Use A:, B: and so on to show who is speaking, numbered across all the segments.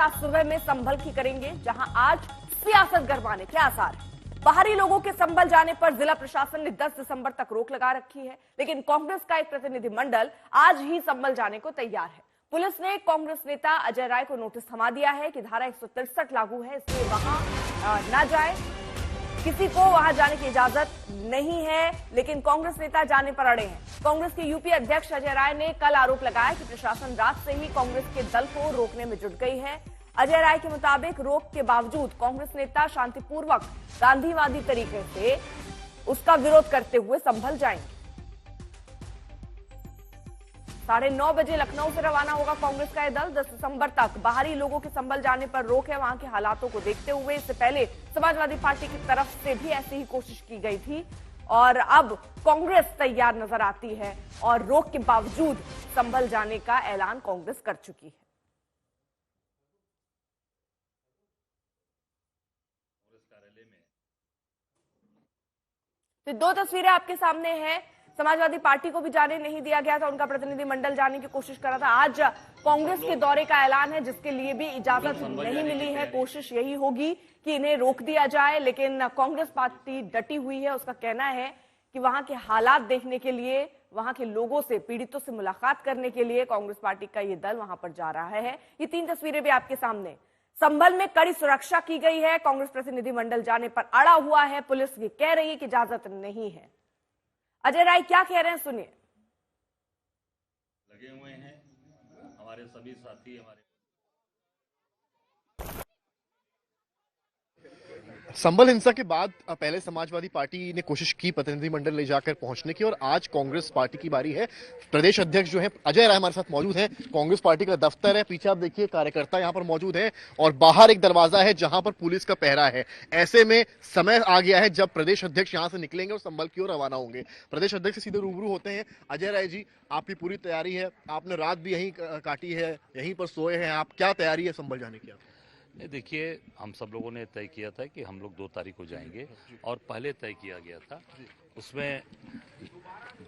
A: आज सुबह में संभल की करेंगे, जहां आज सियासत गरमाने के आसार हैं। बाहरी लोगों के संभल जाने पर जिला प्रशासन ने 10 दिसंबर तक रोक लगा रखी है, लेकिन कांग्रेस का एक प्रतिनिधिमंडल आज ही संभल जाने को तैयार है। पुलिस ने कांग्रेस नेता अजय राय को नोटिस थमा दिया है कि धारा 163 लागू है, इसलिए वहां न जाए, किसी को वहां जाने की इजाजत नहीं है। लेकिन कांग्रेस नेता जाने पर अड़े हैं। कांग्रेस के यूपी अध्यक्ष अजय राय ने कल आरोप लगाया कि प्रशासन रात से ही कांग्रेस के दल को रोकने में जुट गई है। अजय राय के मुताबिक रोक के बावजूद कांग्रेस नेता शांतिपूर्वक गांधीवादी तरीके से उसका विरोध करते हुए संभल जाएंगे। 9:30 बजे लखनऊ से रवाना होगा कांग्रेस का यह दल। 10 दिसंबर तक बाहरी लोगों के संभल जाने पर रोक है, वहां के हालातों को देखते हुए। इससे पहले समाजवादी पार्टी की तरफ से भी ऐसी ही कोशिश की गई थी और अब कांग्रेस तैयार नजर आती है और रोक के बावजूद संभल जाने का ऐलान कांग्रेस कर चुकी है। तो 2 तस्वीरें आपके सामने हैं। समाजवादी पार्टी को भी जाने नहीं दिया गया था, उनका प्रतिनिधिमंडल जाने की कोशिश कर रहा था। आज कांग्रेस के दौरे का ऐलान है, जिसके लिए भी इजाजत नहीं मिली है। कोशिश यही होगी कि इन्हें रोक दिया जाए, लेकिन कांग्रेस पार्टी डटी हुई है। उसका कहना है कि वहां के हालात देखने के लिए, वहां के लोगों से, पीड़ितों से मुलाकात करने के लिए कांग्रेस पार्टी का ये दल वहां पर जा रहा है। ये 3 तस्वीरें भी आपके सामने। संभल में कड़ी सुरक्षा की गई है। कांग्रेस प्रतिनिधिमंडल जाने पर अड़ा हुआ है। पुलिस भी कह रही है कि इजाजत नहीं है। अजय राय क्या कह रहे हैं, सुनिए।
B: लगे हुए हैं हमारे सभी साथी, हमारे
C: संभल हिंसा के बाद पहले समाजवादी पार्टी ने कोशिश की प्रतिनिधिमंडल ले जाकर पहुंचने की, और आज कांग्रेस पार्टी की बारी है। प्रदेश अध्यक्ष जो है अजय राय हमारे साथ मौजूद हैं। कांग्रेस पार्टी का दफ्तर है, पीछे आप देखिए कार्यकर्ता यहां पर मौजूद हैं और बाहर एक दरवाजा है जहां पर पुलिस का पहरा है। ऐसे में समय आ गया है जब प्रदेश अध्यक्ष यहां से निकलेंगे और संभल की ओर रवाना होंगे। प्रदेश अध्यक्ष से सीधे रूबरू होते हैं। अजय राय जी, आपकी पूरी तैयारी है, आपने रात भी यहीं काटी है, यहीं पर सोए हैं आप, क्या तैयारी है संभल जाने की?
B: नहीं, देखिए, हम सब लोगों ने तय किया था कि हम लोग 2 तारीख को जाएंगे और पहले तय किया गया था उसमें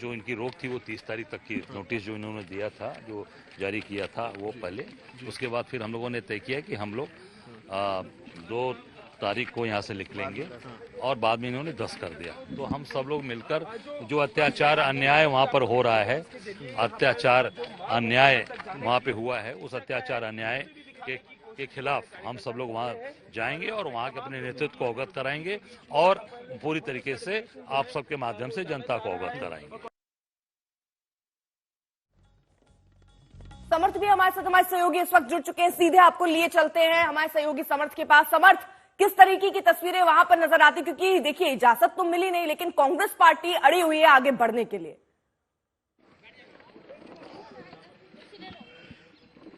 B: जो इनकी रोक थी वो 30 तारीख तक की नोटिस जो इन्होंने दिया था, जो जारी किया था वो पहले। उसके बाद फिर हम लोगों ने तय किया कि हम लोग 2 तारीख को यहाँ से निकलेंगे और बाद में इन्होंने 10 कर दिया। तो हम सब लोग मिलकर जो अत्याचार अन्याय वहाँ पर हो रहा है, अत्याचार अन्याय वहाँ पे हुआ है, उस अत्याचार अन्याय के खिलाफ हम सब लोग वहां जाएंगे और वहां के अपने नेतृत्व को अवगत कराएंगे और पूरी तरीके से आप सबके माध्यम से जनता को अवगत कराएंगे।
A: समर्थ भी हमारे साथ, हमारे सहयोगी इस वक्त जुड़ चुके हैं। सीधे आपको लिए चलते हैं हमारे सहयोगी समर्थ के पास। समर्थ, किस तरीके की तस्वीरें वहां पर नजर आती, क्योंकि देखिए इजाजत तो मिली नहीं, लेकिन कांग्रेस पार्टी अड़ी हुई है आगे बढ़ने के लिए।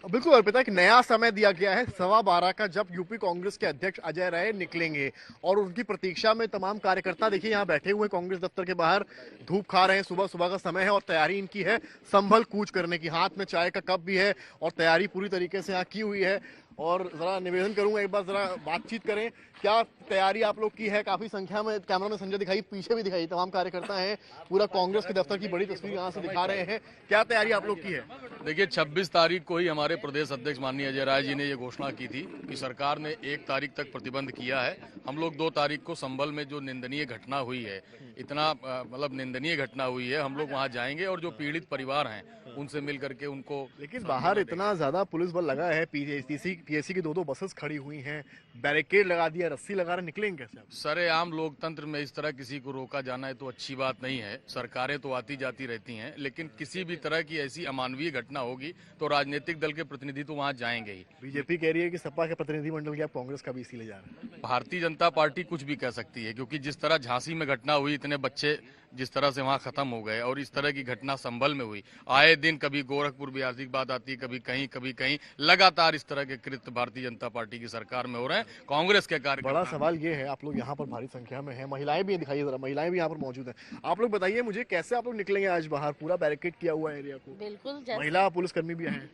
C: बिल्कुल अर्पिता, एक नया समय दिया गया है 12:15 का, जब यूपी कांग्रेस के अध्यक्ष अजय राय निकलेंगे और उनकी प्रतीक्षा में तमाम कार्यकर्ता देखिए यहाँ बैठे हुए कांग्रेस दफ्तर के बाहर धूप खा रहे हैं। सुबह सुबह का समय है और तैयारी इनकी है संभल कूच करने की। हाथ में चाय का कप भी है और तैयारी पूरी तरीके से यहाँ की हुई है। और जरा निवेदन करूंगा, एक बार जरा बातचीत करें, क्या तैयारी आप लोग की है? काफी संख्या में कैमरा में संजय दिखाई, पीछे भी दिखाई, तमाम कार्यकर्ता हैं, पूरा कांग्रेस के दफ्तर की बड़ी तस्वीर यहाँ से दिखा रहे हैं। क्या तैयारी आप लोग की है?
D: देखिए, 26 तारीख को ही हमारे प्रदेश अध्यक्ष माननीय अजय राय जी ने ये घोषणा की थी कि सरकार ने 1 तारीख तक प्रतिबंध किया है। हम लोग 2 तारीख को संभल में जो निंदनीय घटना हुई है, इतना मतलब निंदनीय घटना हुई है, हम लोग वहाँ जाएंगे और जो पीड़ित परिवार हैं उनसे मिल करके उनको।
C: लेकिन बाहर इतना ज्यादा पुलिस बल लगा है, पीएससी की 2 बसेस खड़ी हुई हैं, बैरिकेड लगा दिया, रस्सी लगा रहे, निकलेंगे कैसे?
D: सरेआम लोकतंत्र में इस तरह किसी को रोका जाना है तो अच्छी बात नहीं है। सरकारें तो आती जाती रहती हैं, लेकिन किसी भी तरह की ऐसी अमानवीय घटना होगी तो राजनीतिक दल के प्रतिनिधि तो वहाँ जाएंगे ही।
C: बीजेपी कह रही है कि सपा के प्रतिनिधिमंडल की आप कांग्रेस का भी इसीलिए जा रहे हैं।
D: भारतीय जनता पार्टी कुछ भी कह सकती है, क्योंकि जिस तरह झांसी में घटना हुई, इतने बच्चे जिस तरह से वहां खत्म हो गए, और इस तरह की घटना संभल में हुई, आए दिन कभी गोरखपुर बिहार की बात आती है, कभी कहीं लगातार इस तरह के कृत्य भारतीय जनता पार्टी की सरकार में हो रहे हैं। कांग्रेस के कार्य,
C: बड़ा सवाल ये है, आप लोग यहाँ पर भारी संख्या में हैं, महिलाएं भी दिखाइए जरा, महिलाएं भी यहाँ पर मौजूद हैं। आप लोग बताइए मुझे, कैसे आप लोग निकलेंगे आज बाहर? पूरा बैरिकेड किया हुआ एरिया को।
E: बिल्कुल,
C: महिला पुलिसकर्मी भी हैं,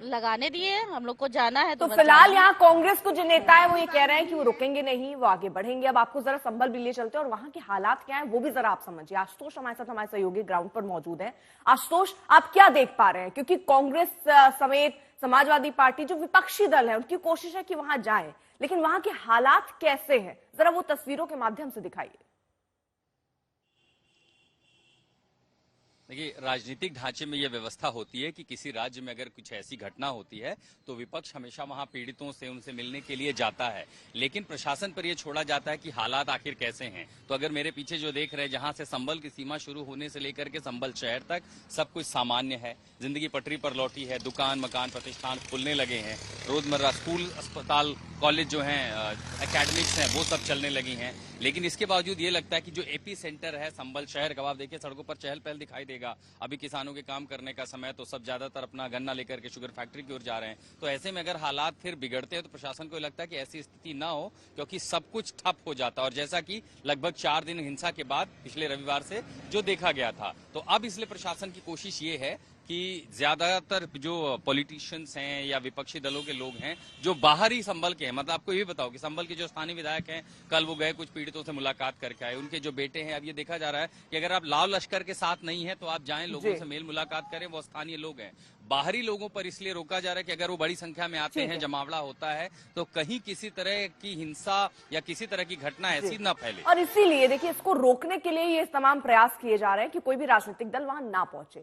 E: लगाने दिए, हम लोग को जाना है।
A: तो फिलहाल यहाँ कांग्रेस को जो नेता है वो ये कह रहे हैं कि वो रुकेंगे नहीं, वो आगे बढ़ेंगे। अब आपको जरा संभल भी ले चलते हैं और वहां के हालात क्या है वो भी जरा आप समझिए। आशुतोष हमारे साथ, हमारे सहयोगी ग्राउंड पर मौजूद है। आशुतोष, आप क्या देख पा रहे हैं, क्योंकि कांग्रेस समेत समाजवादी पार्टी जो विपक्षी दल है उनकी कोशिश है कि वहां जाए, लेकिन वहां के हालात कैसे हैं जरा वो तस्वीरों के माध्यम से दिखाइए।
F: देखिए, राजनीतिक ढांचे में यह व्यवस्था होती है कि किसी राज्य में अगर कुछ ऐसी घटना होती है तो विपक्ष हमेशा वहां पीड़ितों से उनसे मिलने के लिए जाता है, लेकिन प्रशासन पर यह छोड़ा जाता है कि हालात आखिर कैसे हैं। तो अगर मेरे पीछे जो देख रहे हैं, जहां से संभल की सीमा शुरू होने से लेकर के संभल शहर तक सब कुछ सामान्य है, जिंदगी पटरी पर लौटी है, दुकान मकान प्रतिष्ठान खुलने लगे हैं, रोजमर्रा स्कूल अस्पताल कॉलेज जो हैं एकेडमिक्स हैं वो सब चलने लगी हैं। लेकिन इसके बावजूद ये लगता है कि जो एपी सेंटर है संभल शहर का, आप देखिए सड़कों पर चहल पहल दिखाई देगा। अभी किसानों के काम करने का समय, तो सब ज्यादातर अपना गन्ना लेकर के शुगर फैक्ट्री की ओर जा रहे हैं। तो ऐसे में अगर हालात फिर बिगड़ते हैं तो प्रशासन को लगता है कि ऐसी स्थिति ना हो, क्योंकि सब कुछ ठप हो जाता है। और जैसा कि लगभग 4 दिन हिंसा के बाद पिछले रविवार से जो देखा गया था, तो अब इसलिए प्रशासन की कोशिश ये है कि ज्यादातर जो पॉलिटिशियंस हैं या विपक्षी दलों के लोग हैं जो बाहरी संभल के हैं, मतलब आपको ये बताओ कि संभल के जो स्थानीय विधायक हैं, कल वो गए कुछ पीड़ितों से मुलाकात करके आए, उनके जो बेटे हैं, अब ये देखा जा रहा है कि अगर आप लाव लश्कर के साथ नहीं है तो आप जाएं, लोगों से मेल मुलाकात करें, वो स्थानीय लोग हैं। बाहरी लोगों पर इसलिए रोका जा रहा है कि अगर वो बड़ी संख्या में आते हैं, जमावड़ा होता है, तो कहीं किसी तरह की हिंसा या किसी तरह की घटना ऐसी न फैले।
A: और इसीलिए देखिए इसको रोकने के लिए ये तमाम प्रयास किए जा रहे हैं कि कोई भी राजनीतिक दल वहां ना पहुंचे।